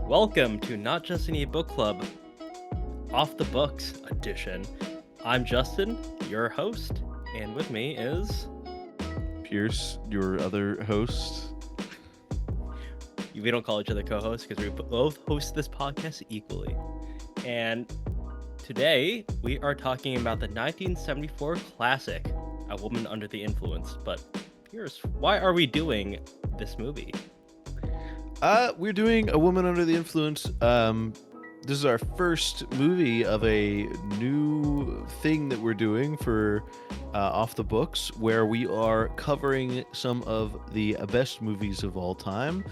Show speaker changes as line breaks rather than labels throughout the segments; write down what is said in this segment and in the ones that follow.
Welcome to Not Just Any Book Club, Off the Books edition. I'm Justin, your host, and with me is...
Pierce, your other host.
We don't call each other co-hosts because we both host this podcast equally. And today we are talking about the 1974 classic, A Woman Under the Influence. But Pierce, why are we doing this movie?
We're doing A Woman Under the Influence. This is our first movie of a new thing that we're doing for Off the Books, where we are covering some of the best movies of all time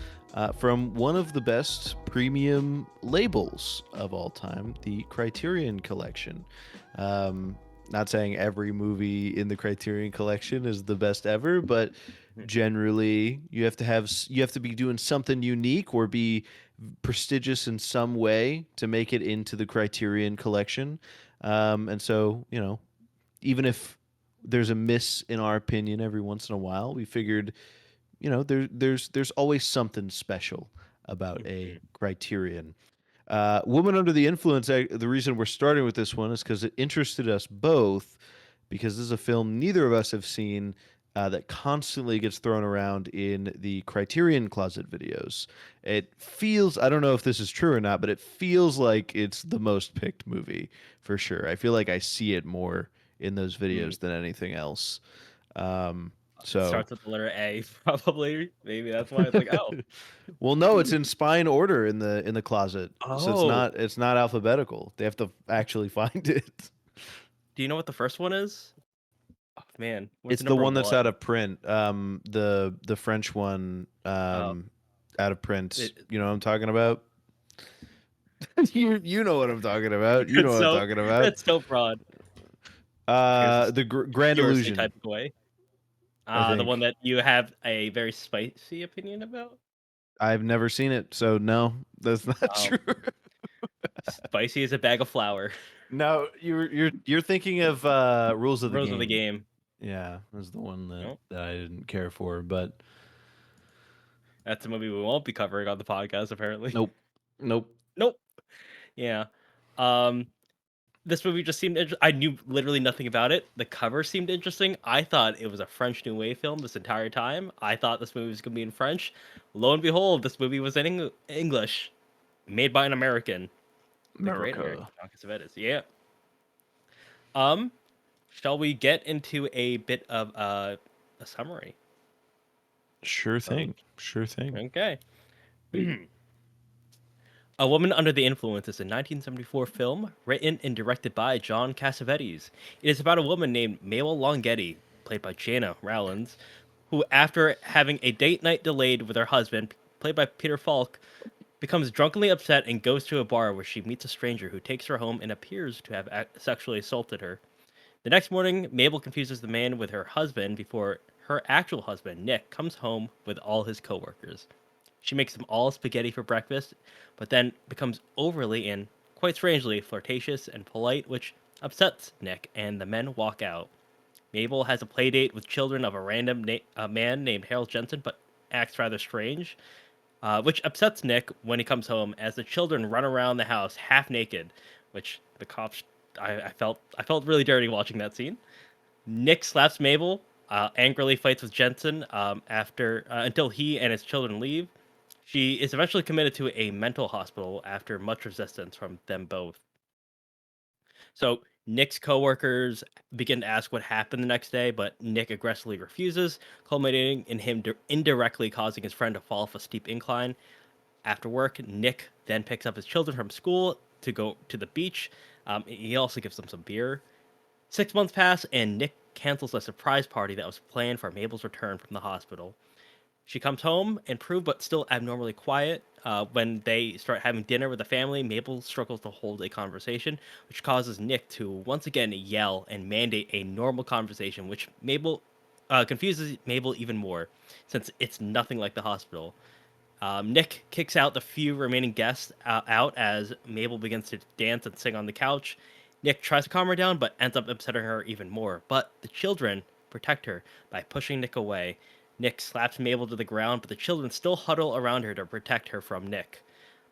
from one of the best premium labels of all time, the Criterion Collection. Not saying every movie in the Criterion Collection is the best ever, but generally you have to be doing something unique or be prestigious in some way to make it into the Criterion Collection. And so, even if there's a miss in our opinion every once in a while, we figured, there's always something special about a Criterion. Woman Under the Influence, the reason we're starting with this one is because it interested us both, because this is a film neither of us have seen, that constantly gets thrown around in the Criterion Closet videos. It feels, I don't know if this is true or not, but it feels like it's the most picked movie for sure. I feel like I see it more in those videos than anything else. So
Starts with the letter A, probably. Maybe that's why it's like, oh.
well, no, it's in spine order in the closet, so
Oh.
it's not alphabetical. They have to actually find it.
Do you know what the first one is? Oh, man. What's
It's the
number
one that's
one?
out of print. The French one,
Oh,
out of print.
it,
You know what I'm talking about? You know what I'm talking about. You know
it's
what I'm
so
talking about.
it's so broad. Here's this
The Grand
furiously
Illusion,
type away.
I
The one
think.
that you have a very spicy opinion about.
I've never seen it, so no, that's not
Oh,
true.
spicy as a bag of flour.
No, you're thinking of Rules of the
Rules of the
Game.
game.
Yeah, that's the one
No,
that I didn't care for, but
that's a movie we won't be covering on the podcast. Apparently.
nope, nope.
Nope. Yeah. Um, this movie just seemed I knew literally nothing about it. The cover seemed interesting. I thought it was a French New Wave film this entire time. I thought this movie was going to be in French. Lo and behold, this movie was in English, made by an American. The great American
America.
John Cassavetes. Yeah. Um, shall we get into a bit of a summary?
Sure
Are we
thing. Sure thing.
okay? A Woman Under the Influence is a 1974 film written and directed by John Cassavetes. It is about a woman named Mabel Longhetti, played by Gena Rowlands, who, after having a date night delayed with her husband, played by Peter Falk, becomes drunkenly upset and goes to a bar where she meets a stranger who takes her home and appears to have sexually assaulted her. The next morning, Mabel confuses the man with her husband before her actual husband, Nick, comes home with all his coworkers. She makes them all spaghetti for breakfast, but then becomes overly and, quite strangely, flirtatious and polite, which upsets Nick, and the men walk out. Mabel has a play date with children of a random man named Harold Jensen, but acts rather strange, which upsets Nick when he comes home, as the children run around the house half naked, which the cops. I felt really dirty watching that scene. Nick slaps Mabel, angrily fights with Jensen after until he and his children leave. She is eventually committed to a mental hospital after much resistance from them both. So Nick's coworkers begin to ask what happened the next day, but Nick aggressively refuses, culminating in him indirectly causing his friend to fall off a steep incline. After work, Nick then picks up his children from school to go to the beach. He also gives them some beer. 6 months pass, and Nick cancels a surprise party that was planned for Mabel's return from the hospital. She comes home, improved but still abnormally quiet. When they start having dinner with the family, Mabel struggles to hold a conversation, which causes Nick to once again yell and mandate a normal conversation, which Mabel confuses Mabel even more, since it's nothing like the hospital. Nick kicks out the few remaining guests out as Mabel begins to dance and sing on the couch. Nick tries to calm her down, but ends up upsetting her even more. But the children protect her by pushing Nick away. Nick slaps Mabel to the ground, but the children still huddle around her to protect her from Nick.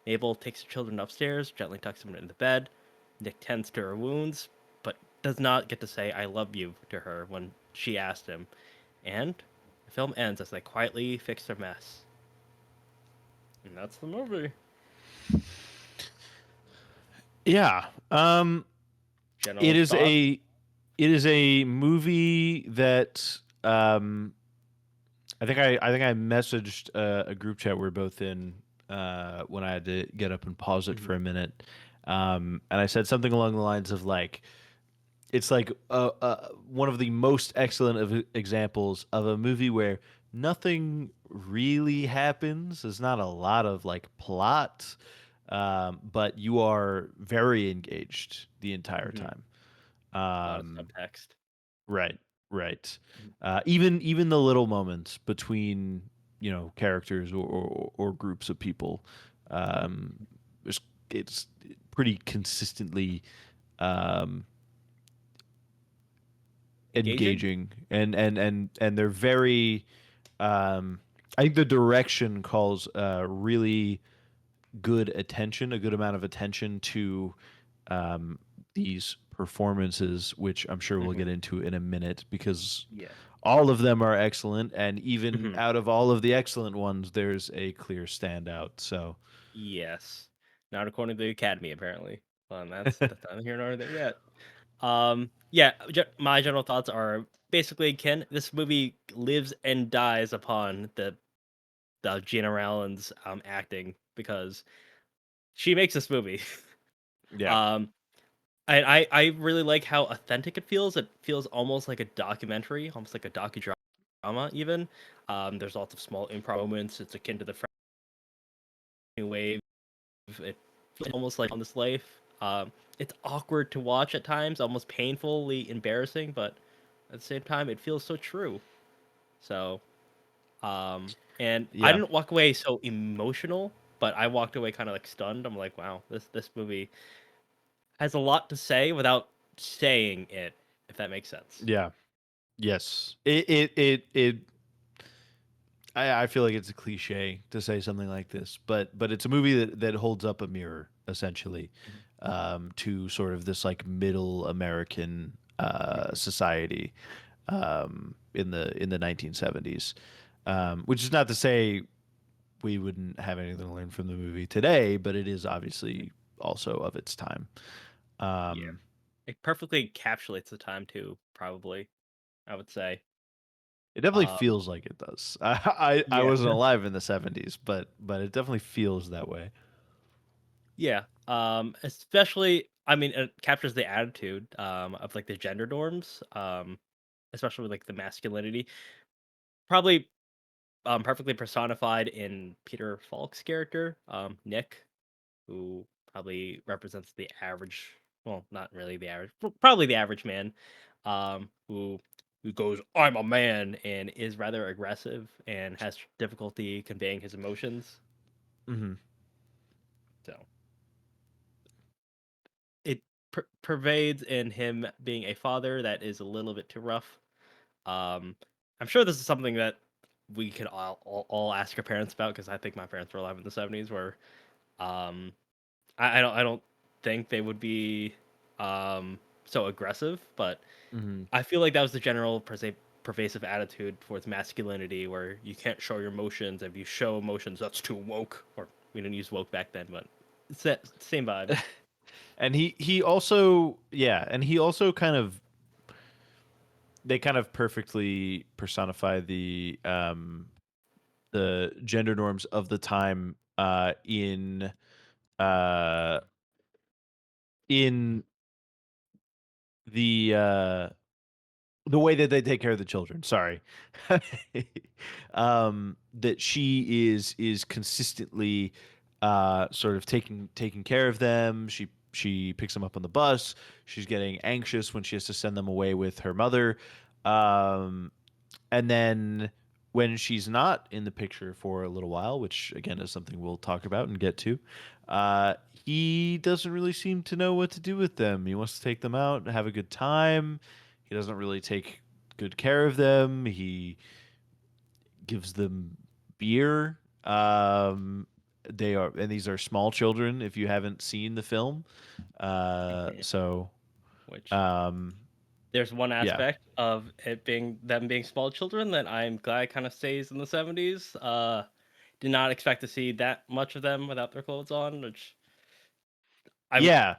Mabel takes the children upstairs, gently tucks them into the bed. Nick tends to her wounds, but does not get to say "I love you" to her when she asked him. And the film ends as they quietly fix their mess. And that's the movie.
Yeah. It
General
is
thoughts?
a movie that I think I messaged a group chat we're both in when I had to get up and pause it
Mhm.
for a minute, and I said something along the lines of like it's like one of the most excellent of examples of a movie where nothing really happens. There's not a lot of like plot, but you are very engaged the entire
Mhm.
time.
A lot of
Um,
subtext.
right, right.
Mhm.
Even the little moments between characters or groups of people, um, it's, it's pretty consistently um,
Engaging?
engaging and they're very I think the direction calls really good attention, a good amount of attention to um, these performances, which I'm sure we'll
Mhm.
get into in a minute because
Yeah.
all of them are excellent, and even
Mhm.
out of all of the excellent ones, there's a clear standout. So,
Yes. Not according to the Academy, apparently. Well, and that's neither here nor there yet. Yeah, my general thoughts are basically, Ken, this movie lives and dies upon the Gena Rowlands acting because she makes this movie.
yeah,
um, I really like how authentic it feels. It feels almost like a documentary, almost like a docudrama even. There's lots of small improv moments. It's akin to the New Wave. It feels almost like on this life. It's awkward to watch at times, almost painfully embarrassing, but at the same time, it feels so true. So, and I
yeah,
didn't walk away so emotional, but I walked away kind of like stunned. I'm like, wow, this movie has a lot to say without saying it, if that makes sense.
yeah, yes. It I feel like it's a cliche to say something like this, but it's a movie that holds up a mirror essentially
Mhm.
to sort of this like middle American
Mhm.
society in the 1970s, which is not to say we wouldn't have anything to learn from the movie today, but it is obviously also of its time.
Yeah,
Um,
it perfectly encapsulates the time too. Probably, I would say.
it definitely
Um,
feels like it does. I
yeah,
wasn't alive in the 70s, but it definitely feels that way.
yeah. Especially, I mean, it captures the attitude of like the gender norms. Especially with like the masculinity. Probably perfectly personified in Peter Falk's character, Nick, who probably represents the average, well, not really the average, probably the average man, who goes, "I'm a man," and is rather aggressive and has difficulty conveying his emotions.
Hmm.
So it pervades in him being a father that is a little bit too rough. Um, I'm sure this is something that we could all ask our parents about because I think my parents were alive in the '70s, where um, I don't think they would be so aggressive, but
Hmm.
I feel like that was the general pervasive attitude towards masculinity, where you can't show your emotions. If you show emotions, that's too woke. Or we didn't use woke back then, but it's that same vibe.
And he also and he also kind of they kind of perfectly personify the gender norms of the time uh in the way that they take care of the children. Sorry. That she is consistently sort of taking care of them. She picks them up on the bus. She's getting anxious when she has to send them away with her mother. Um, and then when she's not in the picture for a little while, which again is something we'll talk about and get to, he doesn't really seem to know what to do with them. He wants to take them out and have a good time. He doesn't really take good care of them. He gives them beer. these are small children if you haven't seen the film.
Mhm.
So
Which
um,
there's one
yeah,
aspect of it being them being small children that I'm glad kind of stays in the 70s. Did not expect to see that much of them without their clothes on, which I
yeah.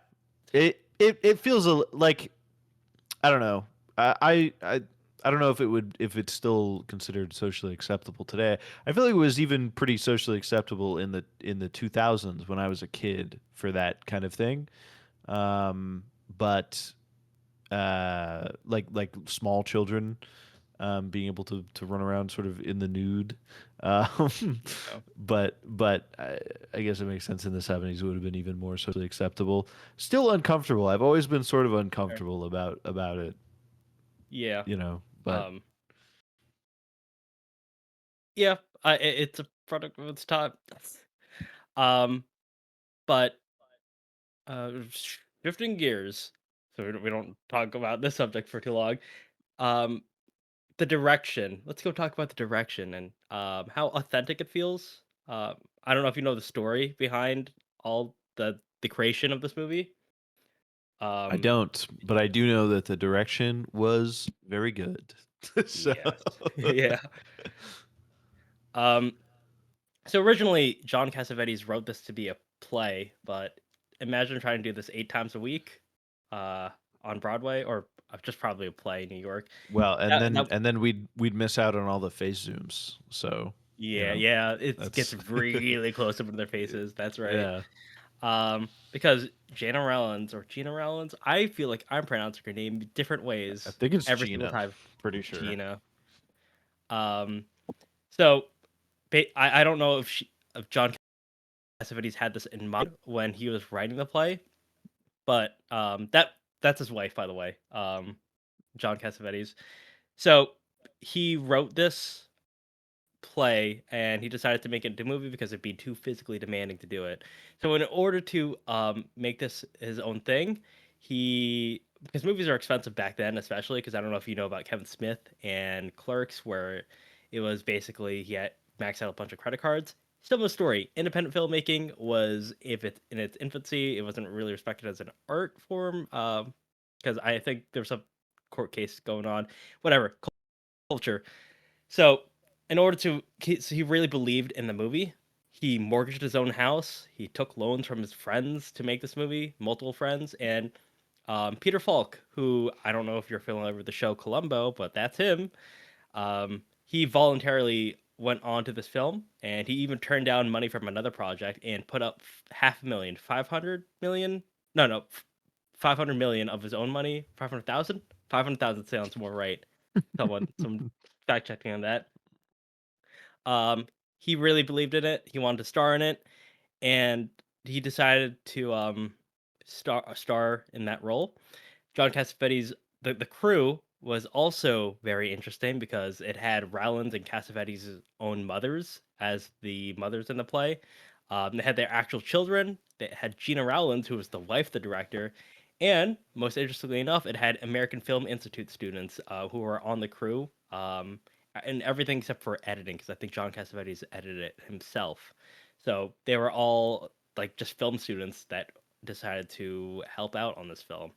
It feels like I don't know. I don't know if it would if it's still considered socially acceptable today. I feel like it was even pretty socially acceptable in the 2000s when I was a kid for that kind of thing. But like small children being able to run around sort of in the nude. Um,
know,
but I guess it makes sense in the 70s it would have been even more socially acceptable. Still uncomfortable. I've always been sort of
sure.
uncomfortable about it,
Yeah.
you know. But
Um, yeah, it's a product of its time. Um, but shifting gears, so we don't talk about this subject for too long. Um, the direction. Let's go talk about the direction and how authentic it feels. I don't know if you know the story behind all the creation of this movie.
I
Um,
don't. But I do know that the direction was very good. So
yes, yeah. Um, so originally, John Cassavetes wrote this to be a play, but imagine trying to do this 8 times a week, uh, on Broadway, or just probably a play in New York.
well,
That
and then we'd miss out on all the face zooms. So you
Yeah,
know
yeah, it gets
that's
really close up in their faces. That's right.
yeah.
Because Jana Rowlands or Gena Rowlands, I feel like I'm pronouncing her name different
I
ways
think it's
every single
Gina.
time.
Pretty sure.
Gina. Um, so I don't know if John Cassavetes had this in mind when he was writing the play, but that's his wife, by the way. John Cassavetes. So he wrote this play and he decided to make it into a movie because it'd be too physically demanding to do it. So in order to make this his own thing, he because movies are expensive back then, especially because I don't know if you know about Kevin Smith and Clerks, where it was basically he had maxed out a bunch of credit cards. Similar story. Independent filmmaking was if it's in its infancy, it wasn't really respected as an art form. Because I think there's some court case going on. Whatever culture. So, in order to, so he really believed in the movie. He mortgaged his own house. He took loans from his friends to make this movie, multiple friends, and Peter Falk, who I don't know if you're familiar with the show Columbo, but that's him. He voluntarily went on to this film, and he even turned down money from another project and put up half a million, 500 million. No, no, 500 million of his own money. 500,000. 500,000 sounds more right. Some fact checking on that. Um, he really believed in it. He wanted to star in it, and he decided to star in that role. John Cassavetes, the crew was also very interesting because it had Rowlands and Cassavetes' own mothers as the mothers in the play. They had their actual children. They had Gena Rowlands, who was the wife of the director, and most interestingly enough, it had American Film Institute students who were on the crew, and everything except for editing, because I think John Cassavetes edited it himself. So they were all like just film students that decided to help out on this film.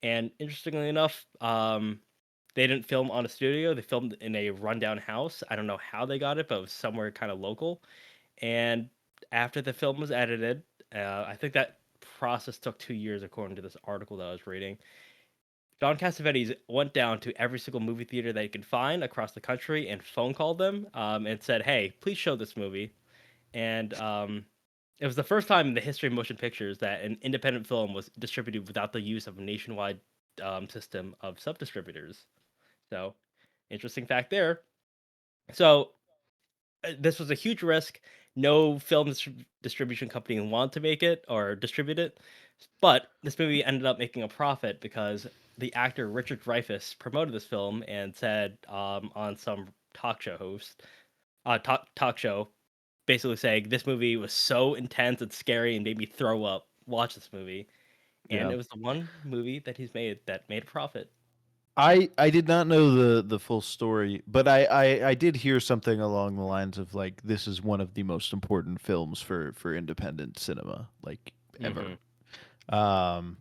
And interestingly enough, they didn't film on a studio. They filmed in a rundown house. I don't know how they got it, but it was somewhere kind of local. And after the film was edited, I think that process took 2 years, according to this article that I was reading. John Cassavetes went down to every single movie theater that he could find across the country and phone called them and said, "Hey, please show this movie." And it was the first time in the history of motion pictures that an independent film was distributed without the use of a nationwide system of sub distributors. So, interesting fact there. So, this was a huge risk. No film distribution company wanted to make it or distribute it, but this movie ended up making a profit because the actor Richard Dreyfuss promoted this film and said on some talk show host, talk show, basically saying this movie was so intense and scary and made me throw up. Watch this movie, and
Yeah.
it was the one movie that he's made that made a profit.
I did not know the full story, but I did hear something along the lines of like this is one of the most important films for independent cinema like ever.
Hmm.
Um,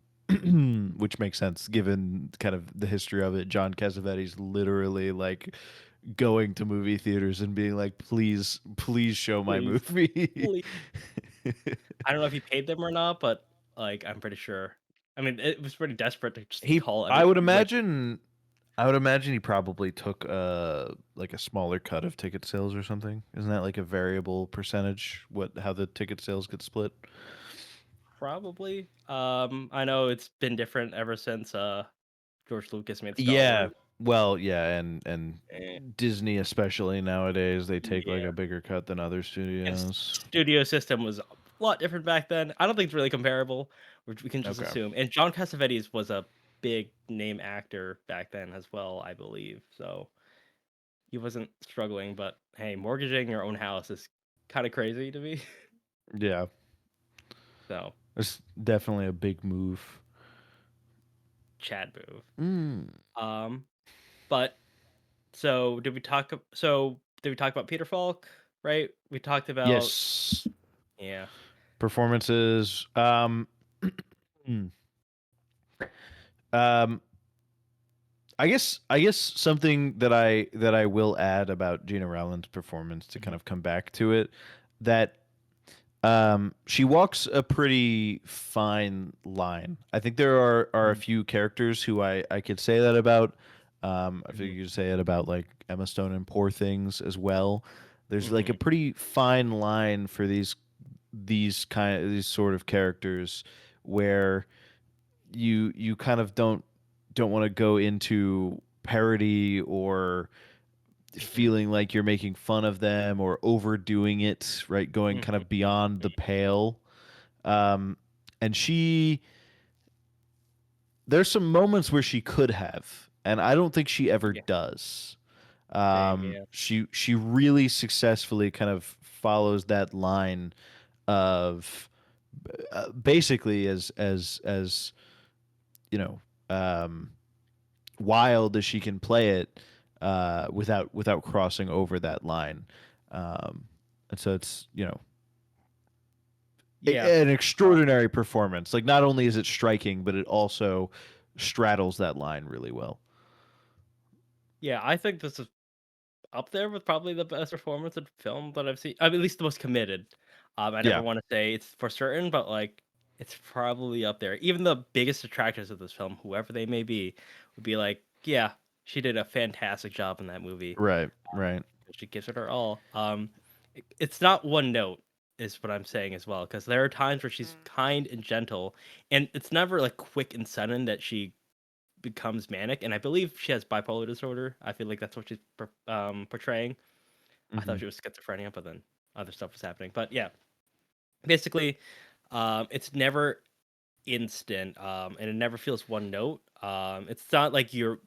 which makes sense given kind of the history of it. John Cassavetes literally like going to movie theaters and being like, please show my
Please,
movie.
please. I don't know if he paid them or not, but like I'm pretty sure. I mean, it was pretty desperate to just
he,
call
I
every
would
like
imagine, I would imagine he probably took like a smaller cut of ticket sales or something. Isn't that like a variable percentage? What how the ticket sales get split?
probably. I know it's been different ever since George Lucas made Star
Yeah.
Wars.
Well, yeah, and
Eh,
Disney especially nowadays they take like
yeah,
a bigger cut than other
and
studios.
studio system was a lot different back then. I don't think it's really comparable, which we can just
Okay.
assume. And John Cassavetes was a big name actor back then as well, I believe. So he wasn't struggling. But hey, mortgaging your own house is kind of crazy to me.
Yeah.
So
It's definitely a big move.
Chad move.
Mm.
Um, but So did we talk about Peter Falk? Right? We talked about
Yes.
yeah.
Performances. Hmm. Um, I guess something that I will add about Gena Rowlands' performance to kind
Mhm,
of come back to it, that she walks a pretty fine line. I think there are a
mhm,
few characters who I could say that about. I think
mhm,
you could say it about like Emma Stone and Poor Things as well. There's like a
mhm,
pretty fine line for these sort of characters where you kind of don't want to go into parody or
mhm,
feeling like you're making fun of them or overdoing it, right? Going kind
mhm,
of beyond the pale. Um, and there's some moments where she could have, and I don't think she ever
yeah,
does.
same, yeah.
She really successfully kind of follows that line of basically as you know um, wild as she can play it without crossing over that line. Um, and so it's
Yeah.
an
Uh,
extraordinary performance. Like not only is it striking, but it also straddles that line really well.
yeah, I think this is up there with probably the best performance in film that I've seen. I mean, at least the most committed. I never
Yeah.
want to say it's for certain, but like it's probably up there. Even the biggest detractors of this film, whoever they may be, would be like, yeah, she did a fantastic job in that movie.
Right. Right.
She gives it her all. It's not one note, is what I'm saying as well, because there are times where she's kind and gentle, and it's never like quick and sudden that she becomes manic. And I believe she has bipolar disorder. I feel like that's what she's portraying. I
Hmm.
thought she was schizophrenia, but then other stuff was happening. But yeah, basically, it's never instant, and it never feels one note. It's not like you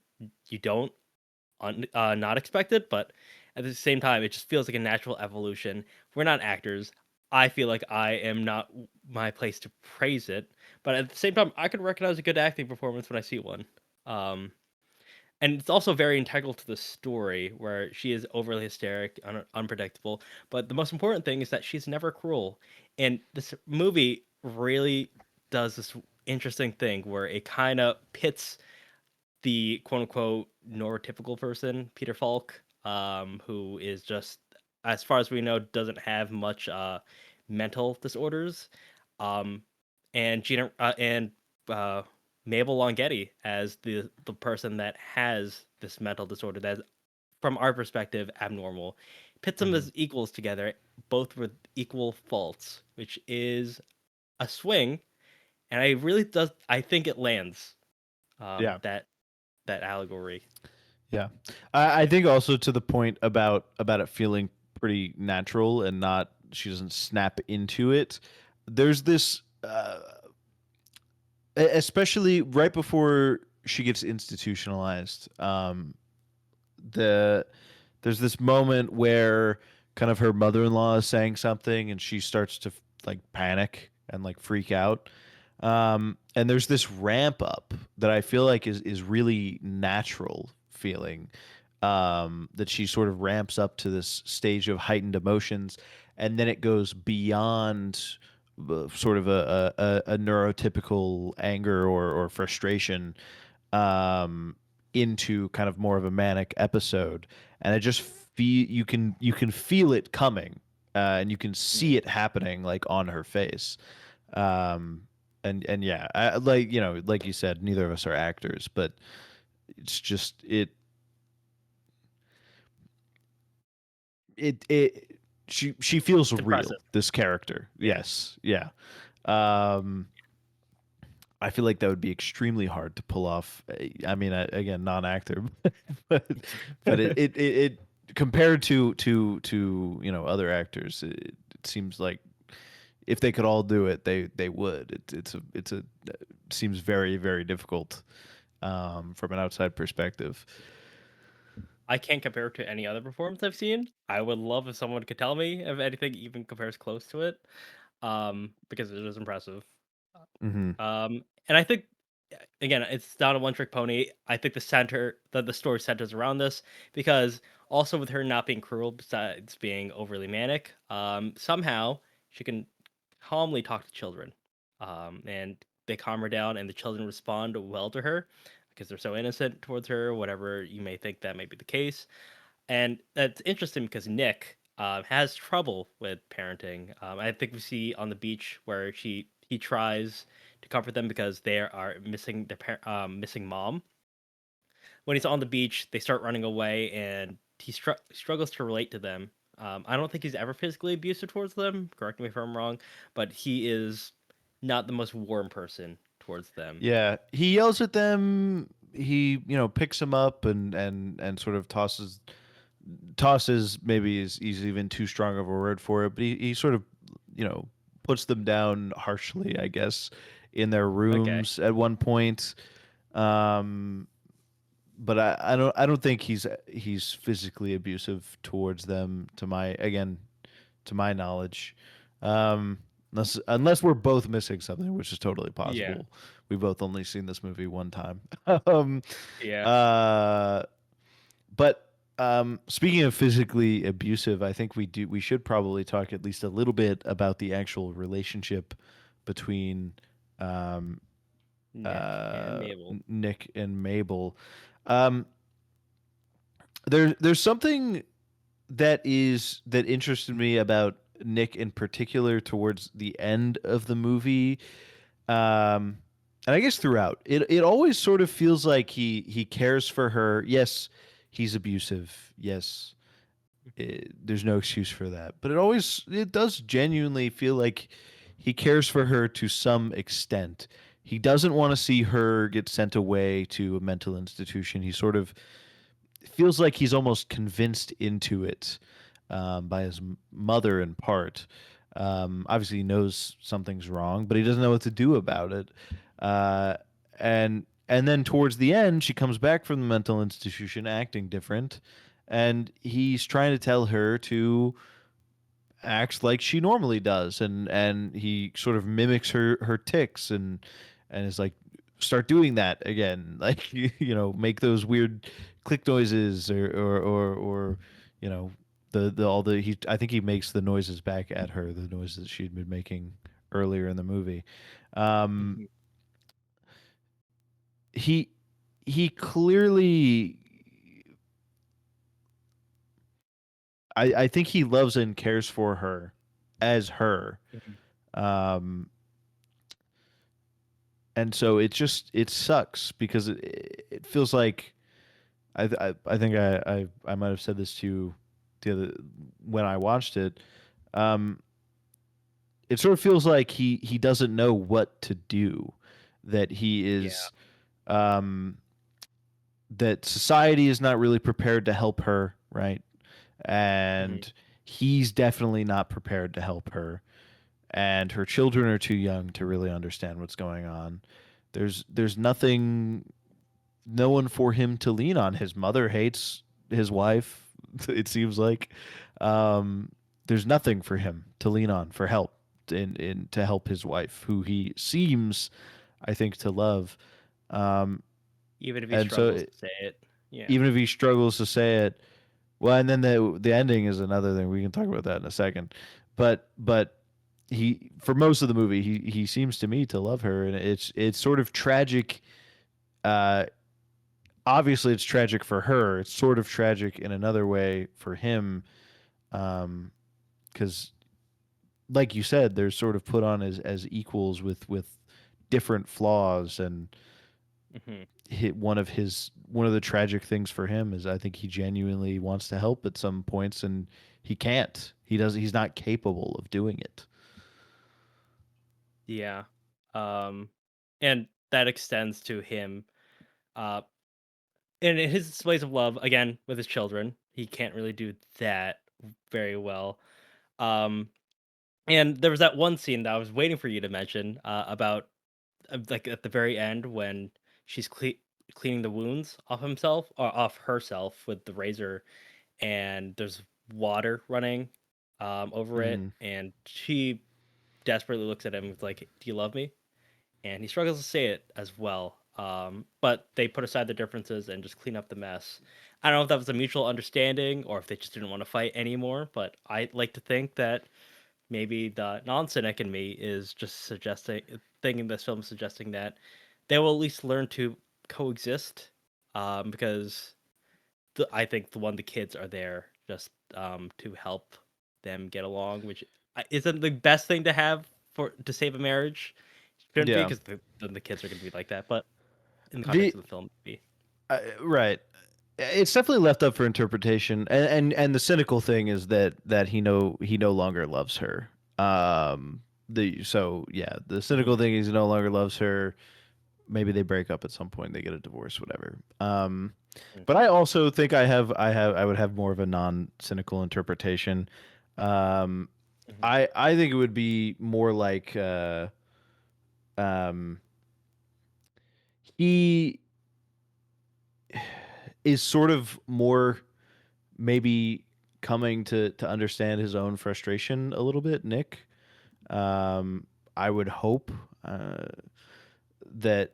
don't not expected, but at the same time, it just feels like a natural evolution. We're not actors. I feel like I am not my place to praise it, but at the same time, I can recognize a good acting performance when I see one. Um, and it's also very integral to the story, where she is overly hysteric, unpredictable. But the most important thing is that she's never cruel, and this movie really does this interesting thing where it kind of pits the quote unquote neurotypical person, Peter Falk, who is just, as far as we know, doesn't have much mental disorders, um, and uh, Mabel Longetti as the person that has this mental disorder that is, from our perspective, abnormal. Pits them
Hmm.
as equals together, both with equal faults, which is a swing, and I think it lands
Yeah.
that allegory.
Yeah. I think also to the point about it feeling pretty natural and not she doesn't snap into it. There's this especially right before she gets institutionalized. The There's this moment where kind of her mother-in-law is saying something and she starts to like panic and like freak out. And there's this ramp up that I feel like is really natural feeling, that she sort of ramps up to this stage of heightened emotions, and then it goes beyond sort of a neurotypical anger or frustration, um, into kind of more of a manic episode, and I just feel you can feel it coming, and you can see it happening like on her face. Um, and yeah, like like you said, neither of us are actors, but it's just it she feels
It's
real.
impressive.
This character,
Yeah.
yes, yeah. Um, I feel like that would be extremely hard to pull off. I mean, again, non-actor, but it compared to other actors, it seems like if they could all do it, they would. It's a it seems very very difficult, from an outside perspective.
I can't compare it to any other performance I've seen. I would love if someone could tell me if anything even compares close to it, because it is impressive.
Hmm.
And I think again, it's not a one trick pony. I think the story centers around this because also with her not being cruel, besides being overly manic, somehow she can calmly talk to children, and they calm her down, and the children respond well to her because they're so innocent towards her. Whatever you may think that may be the case, and that's interesting because Nick has trouble with parenting. I think we see on the beach where he tries to comfort them because they are missing missing mom. When he's on the beach, they start running away, and he struggles to relate to them. I don't think he's ever physically abusive towards them. Correct me if I'm wrong, but he is not the most warm person towards them.
Yeah, he yells at them. He picks them up and sort of tosses, maybe is even too strong of a word for it, but he sort of you know puts them down harshly, I guess, in their
Okay.
rooms at one point. Um, but I don't think he's physically abusive towards them, to my knowledge. Unless we're both missing something, which is totally
Yeah.
possible. We both only seen this movie one time. um,
Yeah.
uh, but speaking of physically abusive, I think we should probably talk at least a little bit about the actual relationship between um,
Nick and Mabel.
Nick and Mabel. Um, there's something that interested me about Nick in particular towards the end of the movie. Um, and I guess throughout, it always sort of feels like he cares for her. Yes, he's abusive. Yes, there's no excuse for that. But it does genuinely feel like he cares for her to some extent. He doesn't want to see her get sent away to a mental institution. He sort of feels like he's almost convinced into it, by his mother in part. Obviously, he knows something's wrong, but he doesn't know what to do about it. Uh, and then towards the end, she comes back from the mental institution acting different, and he's trying to tell her to act like she normally does, and he sort of mimics her ticks, and is like, start doing that again, like make those weird click noises, or you know the all the he I think he makes the noises back at her, the noises that she'd been making earlier in the movie. um
Mhm.
he he clearly, I think he loves and cares for her as her.
Mhm.
um and so it sucks because it feels like, I think I might have said this to you the other when I watched it. Um, it sort of feels like he doesn't know what to do. That he
Yeah.
is, um, that society is not really prepared to help her, right?
Mhm.
And he's definitely not prepared to help her. And her children are too young to really understand what's going on. There's nothing, no one for him to lean on. His mother hates his wife. It seems like, there's nothing for him to lean on for help. in to help his wife, who he seems, I think, to love. Um,
Even if he
and so
struggles to say it. Yeah.
even if he struggles to say it, well, and then the ending is another thing. We can talk about that in a second. But he, for most of the movie, he seems to me to love her, and it's sort of tragic. Uh, Obviously, it's tragic for her. It's sort of tragic in another way for him, because like you said, they're sort of put on as equals with different flaws, and
Hmm.
one of the tragic things for him is I think he genuinely wants to help at some points, and he can't. He's not capable of doing it.
Yeah. And that extends to him. Uh, and in his displays of love, again, with his children, he can't really do that very well. Um, and there was that one scene that I was waiting for you to mention about like at the very end when she's cleaning the wounds off himself or off herself with the razor, and there's water running over it,
Mm,
and she desperately looks at him with like, "Do you love me?" And he struggles to say it as well. But they put aside the differences and just clean up the mess. I don't know if that was a mutual understanding or if they just didn't want to fight anymore. But I like to think that maybe the non-cynic in me is just thinking this film is suggesting that they will at least learn to coexist. Because I think the kids are there just to help them get along, which isn't the best thing to have for to save a marriage. Shouldn't be
yeah.
because then the kids are going to be like that. But in the context
The
of the film, maybe.
Right. It's definitely left up for interpretation, and the cynical thing is that he no longer loves her. The so yeah, the cynical
Hmm.
thing is he no longer loves her. Maybe they break up at some point, they get a divorce, whatever. But I also think I would have more of a non cynical interpretation. Um,
Hmm.
I think it would be more like um, he is sort of more maybe coming to understand his own frustration a little bit, Nick. Um, I would hope uh, that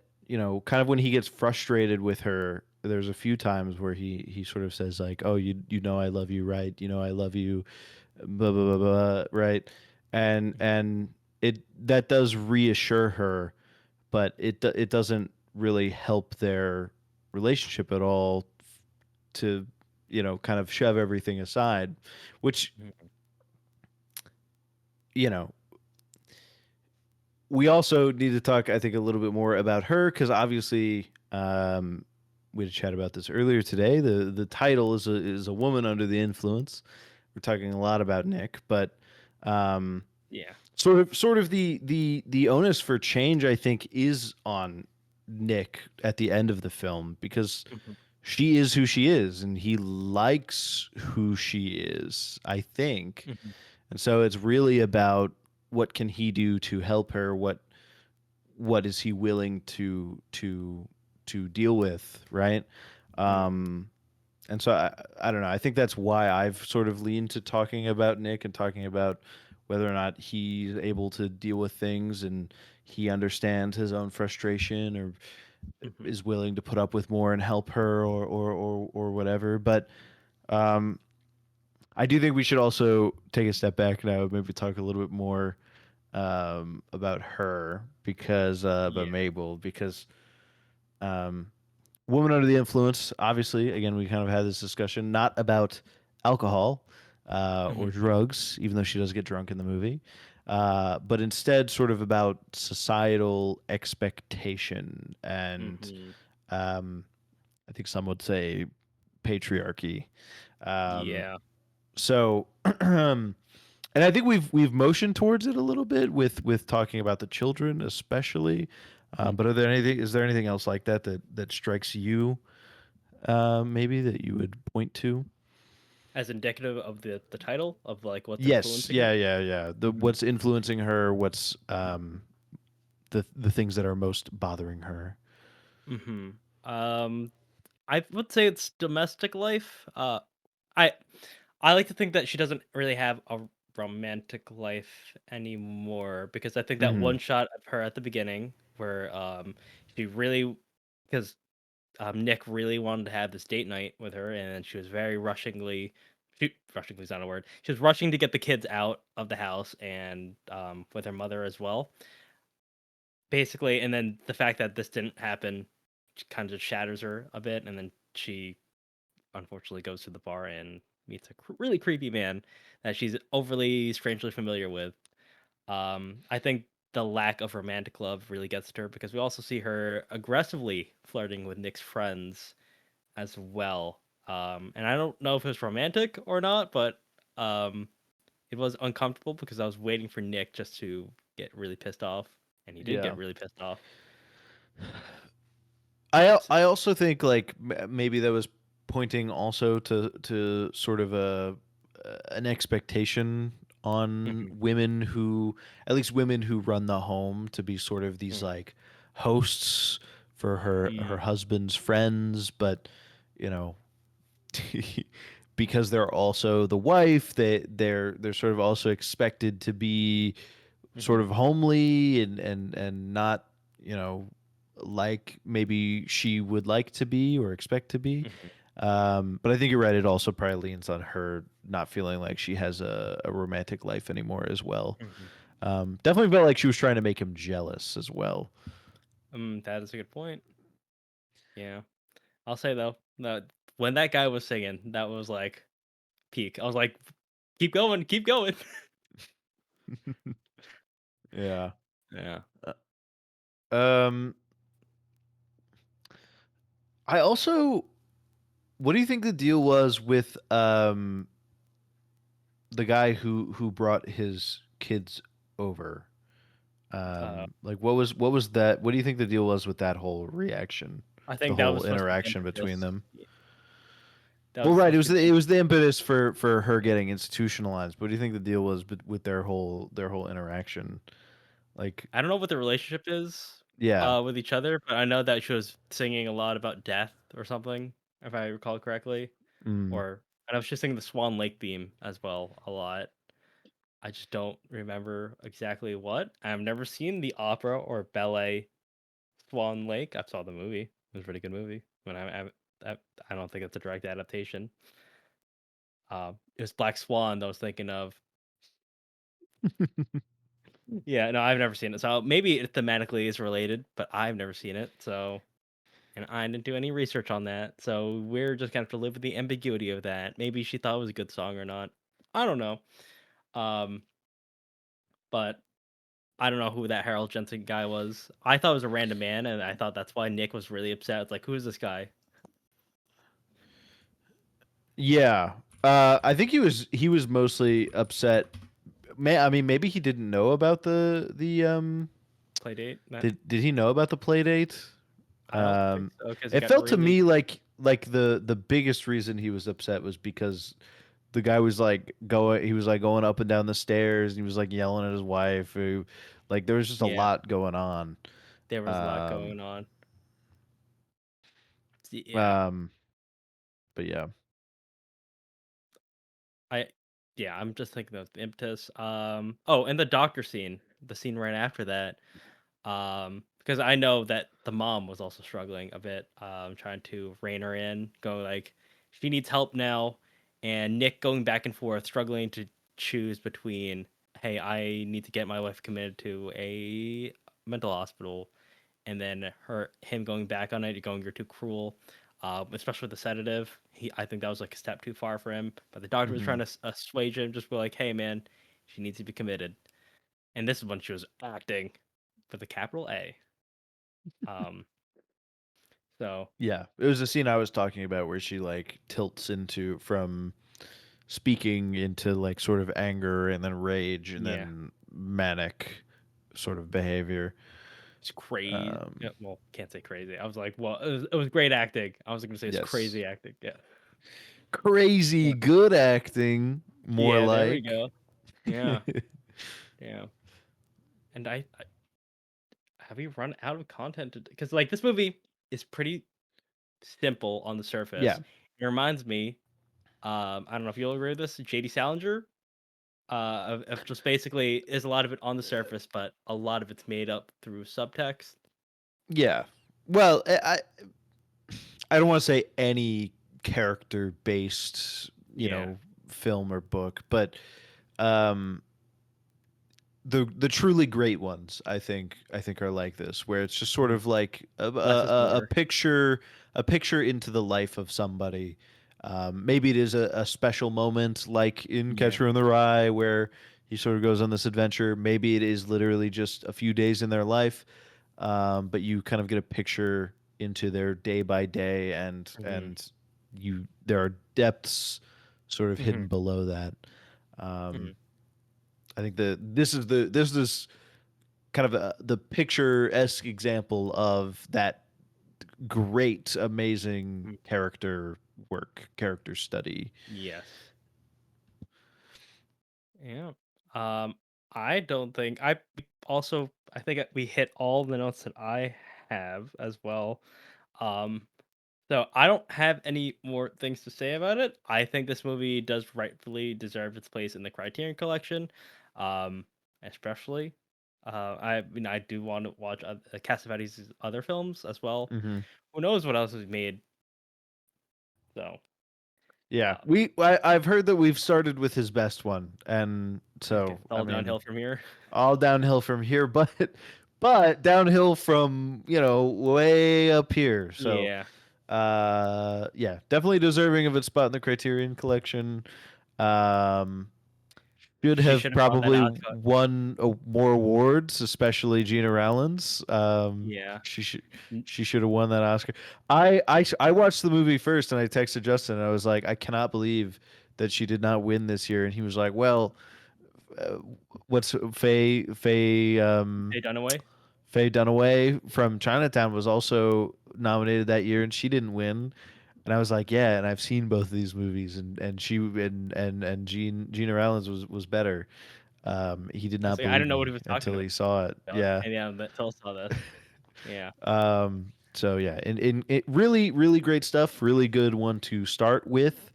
kind of when he gets frustrated with her, there's a few times where he sort of says like, "Oh, you know I love you, right? You know I love you, blah blah blah blah, right?" And it that does reassure her, but it doesn't really help their relationship at all to kind of shove everything aside, which
Hmm.
you know we also need to talk, I think, a little bit more about her because obviously we had a chat about this earlier today. The title is a woman under the influence. We're talking a lot about Nick, but um,
Yeah.
sort of the onus for change, I think, is on Nick at the end of the film because
Hmm.
she is who she is and he likes who she is, I think.
Hmm.
And so it's really about what can he do to help her, what is he willing to deal with, right?
Hmm.
um and so I don't know, I think that's why I've sort of leaned to talking about Nick and talking about whether or not he's able to deal with things and he understands his own frustration or
Hmm.
is willing to put up with more and help her or whatever. But um I do think we should also take a step back now, maybe talk a little bit more about her because about
Yeah.
Mabel because um, woman under the influence. Obviously, again, we kind of had this discussion not about alcohol or
Hmm.
drugs, even though she does get drunk in the movie, but instead sort of about societal expectation and
Hmm.
um, I think some would say patriarchy. Um,
Yeah.
so and I think we've motioned towards it a little bit with talking about the children, especially. But
Hmm.
is there anything else like that strikes you, maybe that you would point to?
As indicative of the title of like what's
Yes,
influencing her.
yeah. The
Hmm.
what's influencing her, what's the things that are most bothering her.
Hmm. Um, I would say it's domestic life. I I like to think that she doesn't really have a romantic life anymore because I think that
Hmm.
one shot of her at the beginning where she really because Nick really wanted to have this date night with her, and she was very rushingly is not a word. She was rushing to get the kids out of the house and with her mother as well, basically. And then the fact that this didn't happen kind of shatters her a bit, and then she unfortunately goes to the bar and meets a really creepy man that she's overly strangely familiar with. I think the lack of romantic love really gets to her because we also see her aggressively flirting with Nick's friends as well. And I don't know if it was romantic or not, but um, it was uncomfortable because I was waiting for Nick just to get really pissed off, and he did
Yeah.
get really pissed off.
I also think like maybe that was pointing also to sort of a an expectation on
Mhm,
women who, at least women who run the home, to be sort of these
mhm,
like hosts for her
mm,
husband's friends, but you know, because they're also the wife, they're sort of also expected to be sort
mhm,
of homely and not, you know, like maybe she would like to be or expect to be.
mhm,
But I think you're right. It also probably leans on her not feeling like she has a romantic life anymore as well.
mhm.
Definitely felt like she was trying to make him jealous as well.
That is a good point. Yeah, I'll say though that when that guy was singing, that was like peak. I was like, keep going, keep going.
Yeah.
Yeah.
Uh, Um, I also, what do you think the deal was with the guy who brought his kids over?
Uh,
Like what was that? What do you think the deal was with that whole reaction,
I
the
think that
whole
was supposed to be the
interaction between
impetus.
them?
That
Well,
was
right. It
supposed
was
to be
it was the impetus for her getting institutionalized. But what do you think the deal was with their whole interaction? Like,
I don't know what the relationship is
yeah.
with each other, but I know that she was singing a lot about death or something, if I recall correctly.
Mm.
Or and I was just singing the Swan Lake theme as well a lot. I just don't remember exactly what. I've never seen the opera or ballet Swan Lake. I saw the movie. It was a pretty good movie. But I don't think it's a direct adaptation. It was Black Swan that I was thinking of. Yeah, no, I've never seen it. So maybe it thematically is related, but I've never seen it. So, and I didn't do any research on that. So we're just gonna have to live with the ambiguity of that. Maybe she thought it was a good song or not. I don't know. Um, but I don't know who that Harold Jensen guy was. I thought it was a random man, and I thought that's why Nick was really upset. It's like, who is this guy?
Yeah. I think he was mostly upset. I mean, maybe he didn't know about the.
Play date?
Did he know about the play date?
I don't think so because it
It
got
felt to
really.
me like the biggest reason he was upset was because the guy was like going up and down the stairs and he was like yelling at his wife who, like, there was just a
Yeah,
lot going on.
there was a lot
Um
going on. Yeah,
um but yeah.
I yeah, I'm just thinking of the impetus. Oh, and the doctor scene, the scene right after that. Because I know that the mom was also struggling a bit, trying to rein her in, go like she needs help now, and Nick going back and forth, struggling to choose between, hey, I need to get my wife committed to a mental hospital, and then him going back on it, going, you're too cruel, especially with the sedative. I think that was like a step too far for him, but the doctor was
Hmm.
trying to assuage him, just be like, hey man, she needs to be committed, and this is when she was acting with a capital A. Um, so
Yeah, it was the scene I was talking about where she like tilts into from speaking into like sort of anger and then rage and
yeah,
then manic sort of behavior.
it's crazy.
um
Yeah, well, can't say crazy. I was like, well, it was great acting. I was gonna say it's
yes.
crazy acting. Yeah,
Crazy
yeah,
good acting, more
yeah. There we
like.
go. Yeah, yeah. And I have we run out of content because like this movie is pretty simple on the
Yeah.
surface. It reminds me, I don't know if you'll agree with this, J.D. Salinger. of just basically is a lot of it on the surface, but a lot of it's made up through subtext.
Yeah. Well, I don't want to say any character based,
Yeah.
film or book, but um the truly great ones I think are like this, where it's just sort
Mhm.
of like
Less is
a
more.
picture into the life of somebody. Maybe it is a special moment like in
Yeah.
Catcher in the Rye where he sort of goes on this adventure. Maybe it is literally just a few days in their life, but you kind of get a picture into their day by day, and
Mhm.
there are depths sort of hidden
Mhm.
below that. Um,
Mhm.
I think this is kind of the picturesque example of that great, amazing
Mhm.
character work, character study.
Yes. Yeah. Um, I don't think I think we hit all the notes that I have as well. Um, so I don't have any more things to say about it. I think this movie does rightfully deserve its place in the Criterion Collection. Um, especially, I mean, I do want to watch Cassavetes' other films as well.
Hmm.
Who knows what else is made? So,
Yeah,
uh,
I've heard that we've started with his best one, and
okay,
so
it's
I
all
mean,
downhill from here.
all downhill from here, but downhill from way up here. So
Yeah,
yeah, definitely deserving of its spot in the Criterion Collection. Um, should
she
have
should have won that
probably
Oscar.
won more awards, especially Gena Rowlands.
Yeah.
She should
N-
she should have won that Oscar. I watched the movie first, and I texted Justin. And I was like, I cannot believe that she did not win this year. And he was like, Well, uh, what's
Faye Dunaway.
Faye Dunaway from Chinatown was also nominated that year, and she didn't win. And I was like, yeah, and I've seen both of these movies, and Gena Rowlands was better. He did
I was
not
like, I
believe
don't know what he
me
was talking
until he saw it.
about.
Yeah.
And yeah, that tell us all this. Yeah.
So yeah, and it really, really great stuff. Really good one to start with.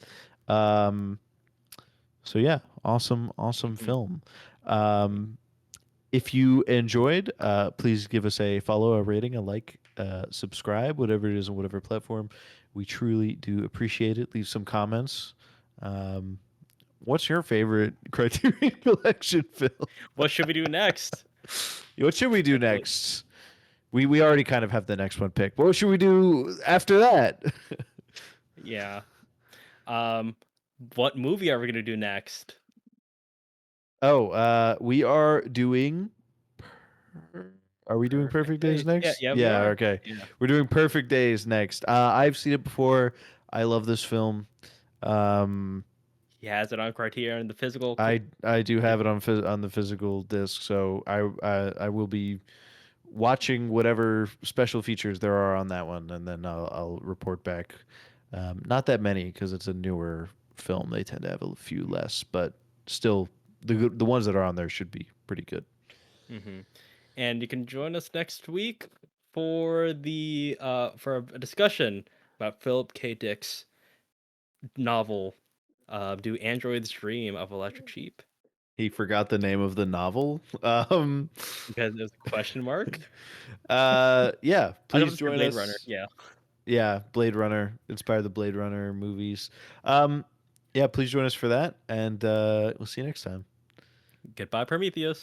Um, so yeah, awesome
Mhm.
film. Um, if you enjoyed, please give us a follow, a rating, a like, subscribe, whatever it is on whatever platform. We truly do appreciate it. Leave some comments. Um, what's your favorite Criterion Collection film?
What should we do next?
What should we do
That's really
next? We already kind of have the next one picked. What should we do after that?
yeah. Um, what movie are we gonna do next?
Oh, we are doing. Are we doing
Perfect
Perfect Days
Days. Yeah,
next?
yeah, we
Yeah,
are.
okay.
Yeah.
We're doing Perfect Days next. I've seen it before. I love this film. Um,
He has it on Criterion, the physical.
I do
Yeah.
have it on the physical disc, so I will be watching whatever special features there are on that one, and then I'll report back. Not that many because it's a newer film. They tend to have a few less, but still, the ones that are on there should be pretty good.
hmm And you can join us next week for for a discussion about Philip K. Dick's novel, "Do Androids Dream of Electric Sheep?"
He forgot the name of the novel.
Because there's a question mark.
Yeah,
I
please
was say
join
Blade Runner.
us.
Yeah.
Yeah, Blade Runner inspired the Blade Runner movies. Um, yeah, please join us for that, and we'll see you next time.
Goodbye, Prometheus.